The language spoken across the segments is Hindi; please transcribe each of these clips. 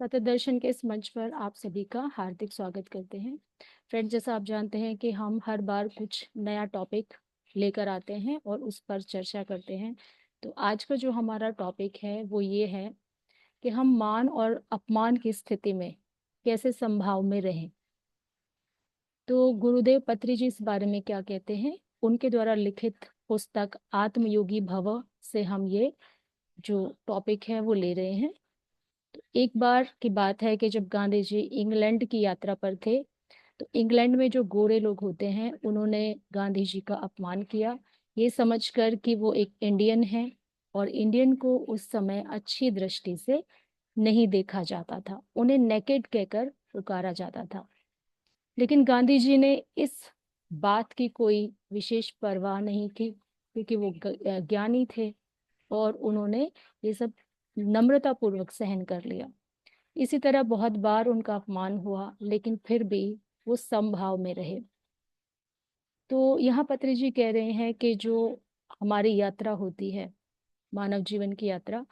पथदर्शन के इस मंच पर आप सभी का हार्दिक स्वागत करते हैं। फ्रेंड, जैसा आप जानते हैं कि हम हर बार कुछ नया टॉपिक लेकर आते हैं और उस पर चर्चा करते हैं। तो आज का जो हमारा टॉपिक है वो ये है कि हम मान और अपमान की स्थिति में कैसे संभाव में रहें। तो गुरुदेव पत्री जी इस बारे में क्या कहते हैं, उनके द्वारा लिखित पुस्तक आत्मयोगी भव से हम ये जो टॉपिक है वो ले रहे हैं। एक बार की बात है कि जब गांधी जी इंग्लैंड की यात्रा पर थे, तो इंग्लैंड में जो गोरे लोग होते हैं उन्होंने गांधी जी का अपमान किया, ये समझकर कि वो एक इंडियन है और इंडियन को उस समय अच्छी दृष्टि से नहीं देखा जाता था, उन्हें नेकेड कहकर पुकारा जाता था। लेकिन गांधी जी ने इस बात की कोई विशेष परवाह नहीं की, क्योंकि वो ज्ञानी थे और उन्होंने ये सब नम्रता पूर्वक सहन कर लिया। इसी तरह बहुत बार उनका अपमान हुआ, लेकिन फिर भी वो समभाव में रहे। तो यहाँ पत्री जी कह रहे हैं कि जो हमारी यात्रा होती है, मानव जीवन की यात्रा,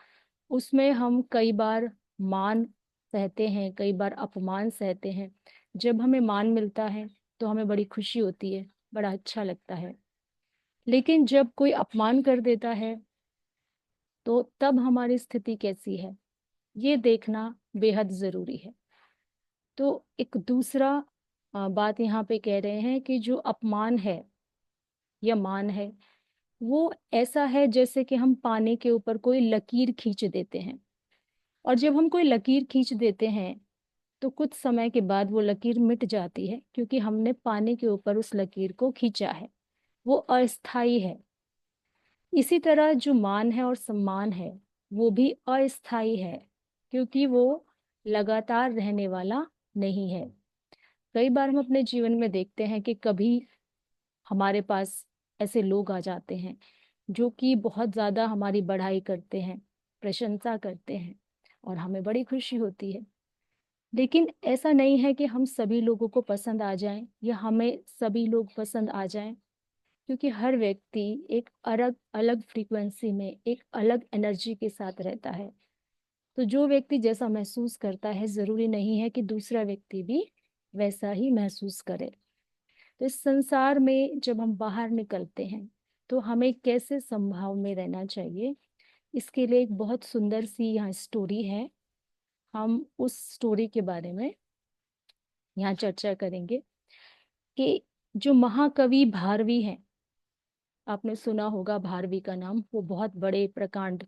उसमें हम कई बार मान सहते हैं, कई बार अपमान सहते हैं। जब हमें मान मिलता है तो हमें बड़ी खुशी होती है, बड़ा अच्छा लगता है। लेकिन जब कोई अपमान कर देता है तो तब हमारी स्थिति कैसी है, ये देखना बेहद जरूरी है। तो एक दूसरा बात यहाँ पे कह रहे हैं कि जो अपमान है या मान है, वो ऐसा है जैसे कि हम पानी के ऊपर कोई लकीर खींच देते हैं। और जब हम कोई लकीर खींच देते हैं तो कुछ समय के बाद वो लकीर मिट जाती है, क्योंकि हमने पानी के ऊपर उस लकीर को खींचा है, वो अस्थाई है। इसी तरह जो मान है और सम्मान है वो भी अस्थाई है, क्योंकि वो लगातार रहने वाला नहीं है। कई बार हम अपने जीवन में देखते हैं कि कभी हमारे पास ऐसे लोग आ जाते हैं जो कि बहुत ज़्यादा हमारी बढ़ाई करते हैं, प्रशंसा करते हैं, और हमें बड़ी खुशी होती है। लेकिन ऐसा नहीं है कि हम सभी लोगों को पसंद आ जाएं या हमें सभी लोग पसंद आ जाएं, क्योंकि हर व्यक्ति एक अलग अलग फ्रीक्वेंसी में, एक अलग एनर्जी के साथ रहता है। तो जो व्यक्ति जैसा महसूस करता है, जरूरी नहीं है कि दूसरा व्यक्ति भी वैसा ही महसूस करे। तो इस संसार में जब हम बाहर निकलते हैं तो हमें कैसे संभाव में रहना चाहिए, इसके लिए एक बहुत सुंदर सी यहाँ स्टोरी है। हम उस स्टोरी के बारे में यहाँ चर्चा करेंगे कि जो महाकवि भारवी हैं, आपने सुना होगा भारवी का नाम, वो बहुत बड़े प्रकांड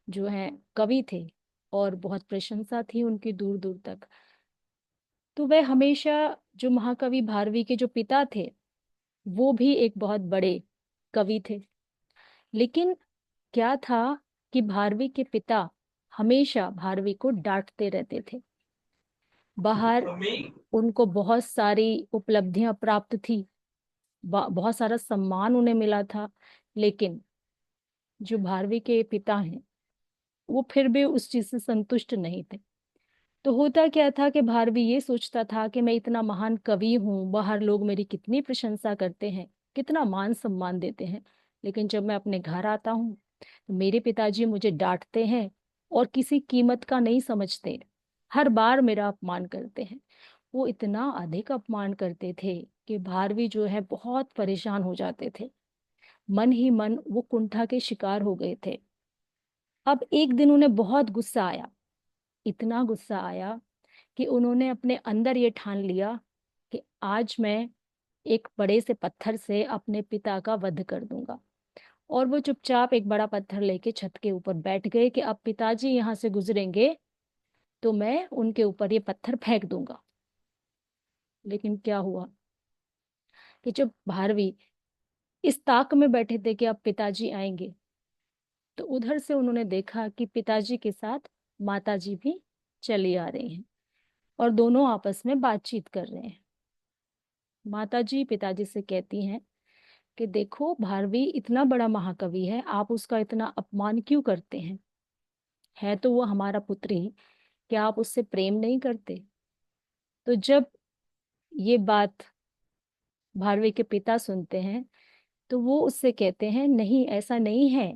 जो हैं कवि थे और बहुत प्रशंसा थी उनकी दूर दूर तक। तो वह हमेशा, जो महाकवि भारवी के जो पिता थे वो भी एक बहुत बड़े कवि थे। लेकिन क्या था कि भारवी के पिता हमेशा भारवी को डांटते रहते थे। बाहर उनको बहुत सारी उपलब्धियां प्राप्त थी, बहुत सारा सम्मान उन्हें मिला था, लेकिन जो भारवी के पिता हैं वो फिर भी उस चीज से संतुष्ट नहीं थे। तो होता क्या था कि भारवी ये सोचता था कि मैं इतना महान कवि हूँ, बाहर लोग मेरी कितनी प्रशंसा करते हैं, कितना मान सम्मान देते हैं, लेकिन जब मैं अपने घर आता हूँ तो मेरे पिताजी मुझे डांटते हैं और किसी कीमत का नहीं समझते, हर बार मेरा अपमान करते हैं। वो इतना अधिक अपमान करते थे कि भारवी जो है बहुत परेशान हो जाते थे। मन ही मन वो कुंठा के शिकार हो गए थे। अब एक दिन उन्हें बहुत गुस्सा आया, इतना गुस्सा आया कि उन्होंने अपने अंदर ये ठान लिया कि आज मैं एक बड़े से पत्थर से अपने पिता का वध कर दूंगा। और वो चुपचाप एक बड़ा पत्थर लेके छत के ऊपर बैठ गए कि अब पिताजी यहाँ से गुजरेंगे तो मैं उनके ऊपर ये पत्थर फेंक दूंगा। लेकिन क्या हुआ कि जब भारवी इस ताक में बैठे थे कि अब पिताजी आएंगे, तो उधर से उन्होंने देखा कि पिताजी के साथ माताजी भी चली आ रही हैं और दोनों आपस में बातचीत कर रहे हैं। माताजी पिताजी से कहती हैं कि देखो, भारवी इतना बड़ा महाकवि है, आप उसका इतना अपमान क्यों करते हैं? है तो वो हमारा पुत्र ही, क्या आप उससे प्रेम नहीं करते? तो जब ये बात भारवी के पिता सुनते हैं तो वो उससे कहते हैं, नहीं, ऐसा नहीं है,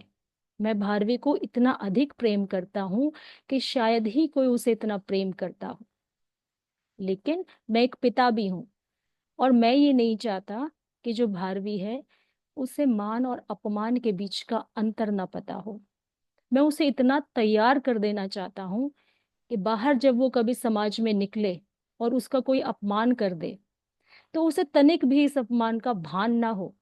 मैं भारवी को इतना अधिक प्रेम करता हूँ कि शायद ही कोई उसे इतना प्रेम करता हो। लेकिन मैं एक पिता भी हूँ, और मैं ये नहीं चाहता कि जो भारवी है उसे मान और अपमान के बीच का अंतर ना पता हो। मैं उसे इतना तैयार कर देना चाहता हूँ कि बाहर जब वो कभी समाज में निकले और उसका कोई अपमान कर दे, तो उसे तनिक भी इस अपमान का भान ना हो,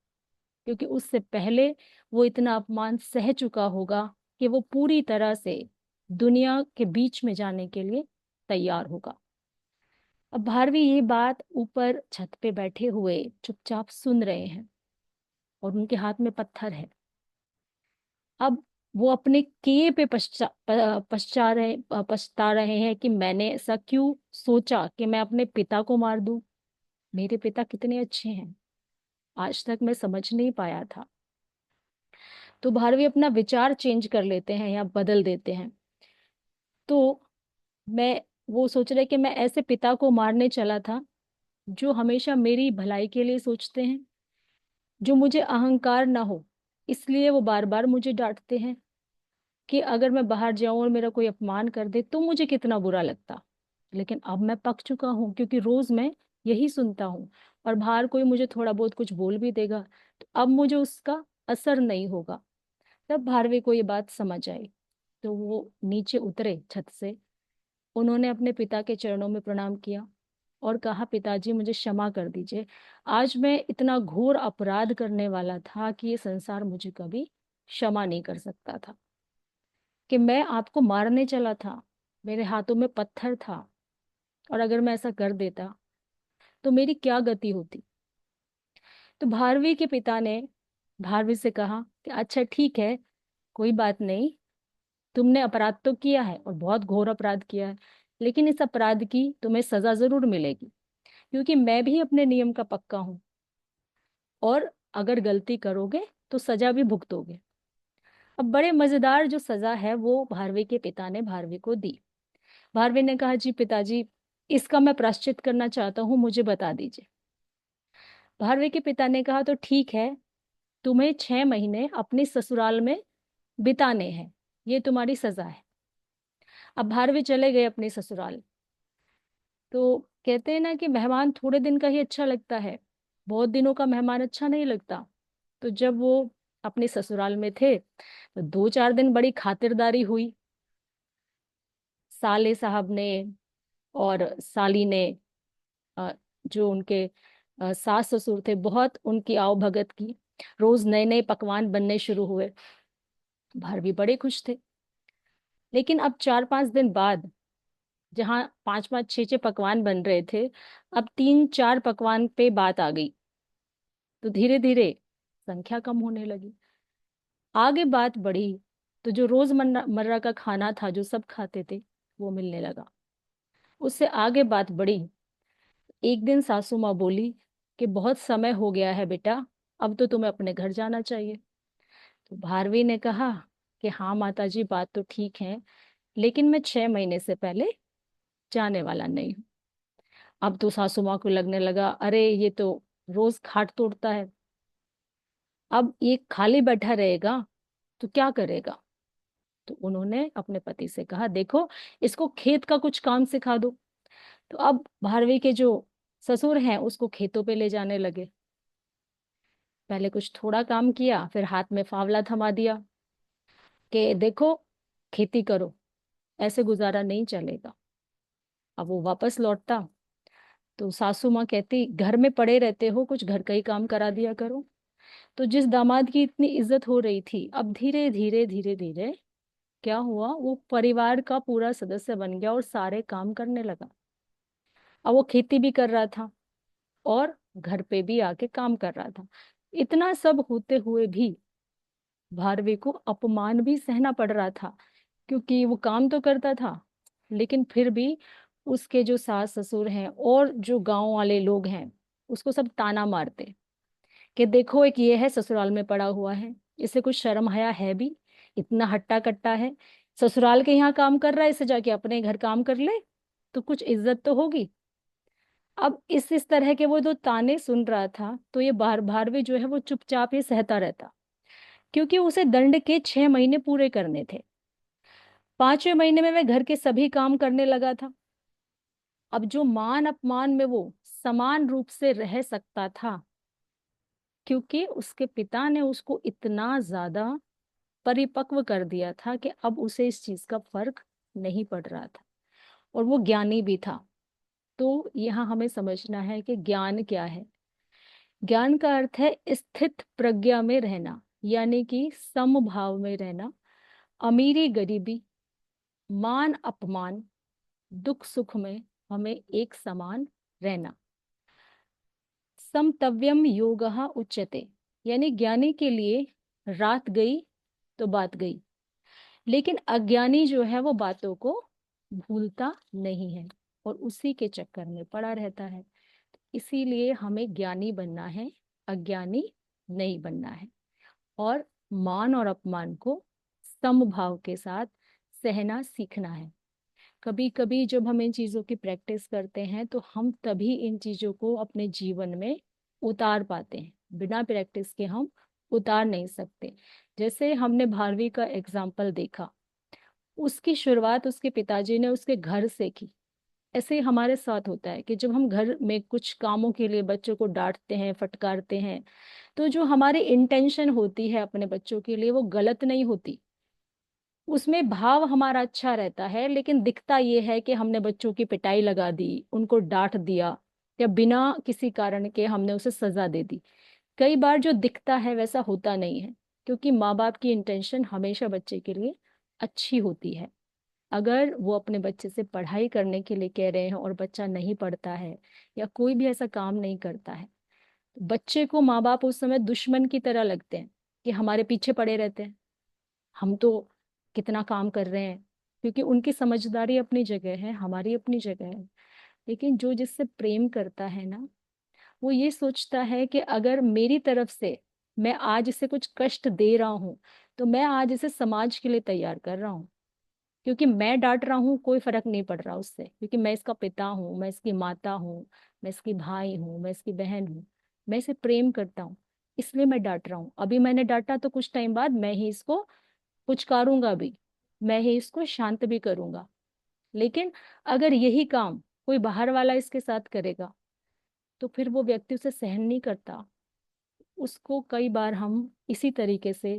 क्योंकि उससे पहले वो इतना अपमान सह चुका होगा कि वो पूरी तरह से दुनिया के बीच में जाने के लिए तैयार होगा। अब भारवी ये बात ऊपर छत पे बैठे हुए चुपचाप सुन रहे हैं, और उनके हाथ में पत्थर है। अब वो अपने किए पे पछता रहे हैं कि मैंने ऐसा क्यों सोचा कि मैं अपने पिता को मार दूं। मेरे पिता कितने अच्छे हैं, आज तक मैं समझ नहीं पाया था। तो भारवी अपना विचार चेंज कर लेते हैं या बदल देते हैं। तो मैं वो सोच रहे कि मैं ऐसे पिता को मारने चला था जो हमेशा मेरी भलाई के लिए सोचते हैं, जो मुझे अहंकार ना हो, इसलिए वो बार बार मुझे डांटते हैं कि अगर मैं बाहर जाऊं और मेरा कोई अपमान कर दे तो मुझे कितना बुरा लगता। लेकिन अब मैं पक चुका हूँ, क्योंकि रोज मैं यही सुनता हूँ, और बाहर कोई मुझे थोड़ा बहुत कुछ बोल भी देगा तो अब मुझे उसका असर नहीं होगा। तब भारवी को ये बात समझ आई, तो वो नीचे उतरे छत से। उन्होंने अपने पिता के चरणों में प्रणाम किया और कहा, पिताजी मुझे क्षमा कर दीजिए। आज मैं इतना घोर अपराध करने वाला था कि ये संसार मुझे कभी क्षमा नहीं कर सकता था, कि मैं आपको मारने चला था, मेरे हाथों में पत्थर था, और अगर मैं ऐसा कर देता तो मेरी क्या गति होती। तो भारवी के पिता ने भारवी से कहा कि अच्छा ठीक है, कोई बात नहीं, तुमने अपराध तो किया है और बहुत घोर अपराध किया है, लेकिन इस अपराध की तुम्हें सजा जरूर मिलेगी, क्योंकि मैं भी अपने नियम का पक्का हूं, और अगर गलती करोगे तो सजा भी भुगतोगे। अब बड़े मजेदार जो सजा है वो भारवी के पिता ने भारवी को दी। भारवी ने कहा, जी पिताजी, इसका मैं प्रायश्चित करना चाहता हूँ, मुझे बता दीजिए। भारवी के पिता ने कहा, तो ठीक है, तुम्हें 6 महीने अपने ससुराल में बिताने हैं, ये तुम्हारी सजा है। अब भारवी चले गए अपने ससुराल। तो कहते हैं ना कि मेहमान थोड़े दिन का ही अच्छा लगता है, बहुत दिनों का मेहमान अच्छा नहीं लगता। तो जब वो अपने ससुराल में थे तो 2-4 दिन बड़ी खातिरदारी हुई। साले साहब ने और साली ने, अ, जो उनके सास ससुर थे, बहुत उनकी आवभगत की। रोज नए नए पकवान बनने शुरू हुए। भारवी बड़े खुश थे। लेकिन अब 4-5 दिन बाद, जहाँ 5-5 6-6 पकवान बन रहे थे, अब 3-4 पकवान पे बात आ गई। तो धीरे धीरे संख्या कम होने लगी। आगे बात बढ़ी तो जो रोजमर्रा मर्रा का खाना था जो सब खाते थे वो मिलने लगा। उससे आगे बात बढ़ी। एक दिन सासू माँ बोली कि बहुत समय हो गया है बेटा, अब तो तुम्हें अपने घर जाना चाहिए। तो भारवी ने कहा कि हाँ माता जी, बात तो ठीक है, लेकिन मैं 6 महीने से पहले जाने वाला नहीं हूँ। अब तो सासू माँ को लगने लगा, अरे ये तो रोज खाट तोड़ता है, अब ये खाली बैठा रहेगा तो क्या करेगा। तो उन्होंने अपने पति से कहा, देखो इसको खेत का कुछ काम सिखा दो। तो अब भारवी के जो ससुर हैं उसको खेतों पे ले जाने लगे। पहले कुछ थोड़ा काम किया, फिर हाथ में फावला थमा दिया कि देखो खेती करो, ऐसे गुजारा नहीं चलेगा। अब वो वापस लौटता तो सासू माँ कहती, घर में पड़े रहते हो, कुछ घर का ही काम करा दिया करो। तो जिस दामाद की इतनी इज्जत हो रही थी, अब धीरे धीरे धीरे धीरे क्या हुआ, वो परिवार का पूरा सदस्य बन गया और सारे काम करने लगा। अब वो खेती भी कर रहा था और घर पे भी आके काम कर रहा था। इतना सब होते हुए भी भारवी को अपमान भी सहना पड़ रहा था, क्योंकि वो काम तो करता था, लेकिन फिर भी उसके जो सास ससुर हैं और जो गांव वाले लोग हैं उसको सब ताना मारते कि देखो एक ये है ससुराल में पड़ा हुआ है, इसे कुछ शर्म हया है भी, इतना हट्टा कट्टा है, ससुराल के यहाँ काम कर रहा है, इसे जाके अपने घर काम कर ले तो कुछ इज्जत तो होगी। अब इस तरह के वो जो ताने सुन रहा था, तो ये भारवी जो है वो चुपचाप ही सहता रहता। क्योंकि उसे दंड के 6 महीने पूरे करने थे। 5वें महीने में वह घर के सभी काम करने लगा था। अब जो मान अपमान में वो समान रूप से रह सकता था, क्योंकि उसके पिता ने उसको इतना ज्यादा परिपक्व कर दिया था कि अब उसे इस चीज का फर्क नहीं पड़ रहा था, और वो ज्ञानी भी था। तो यहाँ हमें समझना है कि ज्ञान क्या है। ज्ञान का अर्थ है स्थित प्रज्ञा में रहना, यानी कि समभाव में रहना, अमीरी गरीबी, मान अपमान, दुख सुख में हमें एक समान रहना। समतव्यम योगः उच्यते, यानी ज्ञानी के लिए रात गई तो बात गई, लेकिन अज्ञानी जो है वो बातों को भूलता नहीं है और उसी के चक्कर में पड़ा रहता है। इसीलिए हमें ज्ञानी बनना है, अज्ञानी नहीं बनना है। और मान और अपमान को समभाव के साथ सहना सीखना है। कभी कभी जब हम इन चीजों की प्रैक्टिस करते हैं तो हम तभी इन चीजों को अपने जीवन में उतार पाते हैं। बिना प्रैक्टिस के हम उतार नहीं सकते। जैसे हमने भारवी का एग्जाम्पल देखा, उसकी शुरुआत उसके पिताजी ने उसके घर से की। ऐसे ही हमारे साथ होता है कि जब हम घर में कुछ कामों के लिए बच्चों को डांटते हैं, फटकारते हैं, तो जो हमारी इंटेंशन होती है अपने बच्चों के लिए वो गलत नहीं होती। उसमें भाव हमारा अच्छा रहता है, लेकिन दिखता ये है कि हमने बच्चों की पिटाई लगा दी, उनको डांट दिया, या बिना किसी कारण के हमने उसे सजा दे दी। कई बार जो दिखता है वैसा होता नहीं है, क्योंकि माँ बाप की इंटेंशन हमेशा बच्चे के लिए अच्छी होती है। अगर वो अपने बच्चे से पढ़ाई करने के लिए कह रहे हैं और बच्चा नहीं पढ़ता है या कोई भी ऐसा काम नहीं करता है, तो बच्चे को माँ बाप उस समय दुश्मन की तरह लगते हैं कि हमारे पीछे पड़े रहते हैं, हम तो कितना काम कर रहे हैं। क्योंकि उनकी समझदारी अपनी जगह है, हमारी अपनी जगह है। लेकिन जो जिससे प्रेम करता है ना, वो ये सोचता है कि अगर मेरी तरफ से मैं आज इसे कुछ कष्ट दे रहा हूं, तो मैं आज इसे समाज के लिए तैयार कर रहा हूँ। क्योंकि मैं डांट रहा हूँ कोई फर्क नहीं पड़ रहा उससे, क्योंकि मैं इसका पिता हूँ, मैं इसकी माता हूँ, मैं इसकी भाई हूँ, मैं इसकी बहन हूँ। मैं इसे प्रेम करता हूँ, इसलिए मैं डांट रहा हूँ। अभी मैंने डांटा तो कुछ टाइम बाद मैं ही इसको पुचकारूंगा भी, मैं ही इसको शांत भी करूंगा। लेकिन अगर यही काम कोई बाहर वाला इसके साथ करेगा, तो फिर वो व्यक्ति उसे सहन नहीं करता। उसको कई बार हम इसी तरीके से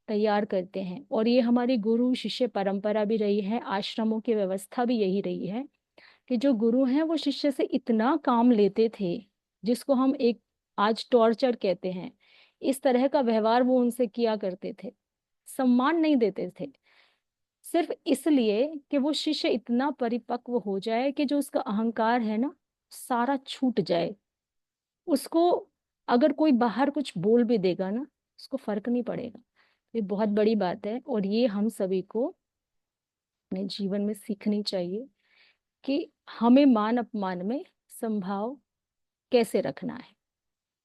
तैयार करते हैं, और ये हमारी गुरु शिष्य परंपरा भी रही है, आश्रमों की व्यवस्था भी यही रही है कि जो गुरु हैं वो शिष्य से इतना काम लेते थे, जिसको हम एक आज टॉर्चर कहते हैं, इस तरह का व्यवहार वो उनसे किया करते थे। सम्मान नहीं देते थे, सिर्फ इसलिए कि वो शिष्य इतना परिपक्व हो जाए कि जो उसका अहंकार है ना, सारा छूट जाए। उसको अगर कोई बाहर कुछ बोल भी देगा ना, उसको फर्क नहीं पड़ेगा। ये बहुत बड़ी बात है, और ये हम सभी को अपने जीवन में सीखनी चाहिए कि हमें मान अपमान में संभाव कैसे रखना है।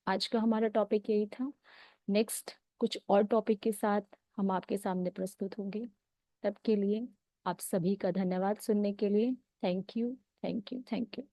आज का हमारा टॉपिक यही था। नेक्स्ट कुछ और टॉपिक के साथ हम आपके सामने प्रस्तुत होंगे। तब के लिए आप सभी का धन्यवाद सुनने के लिए। Thank you, thank you, thank you.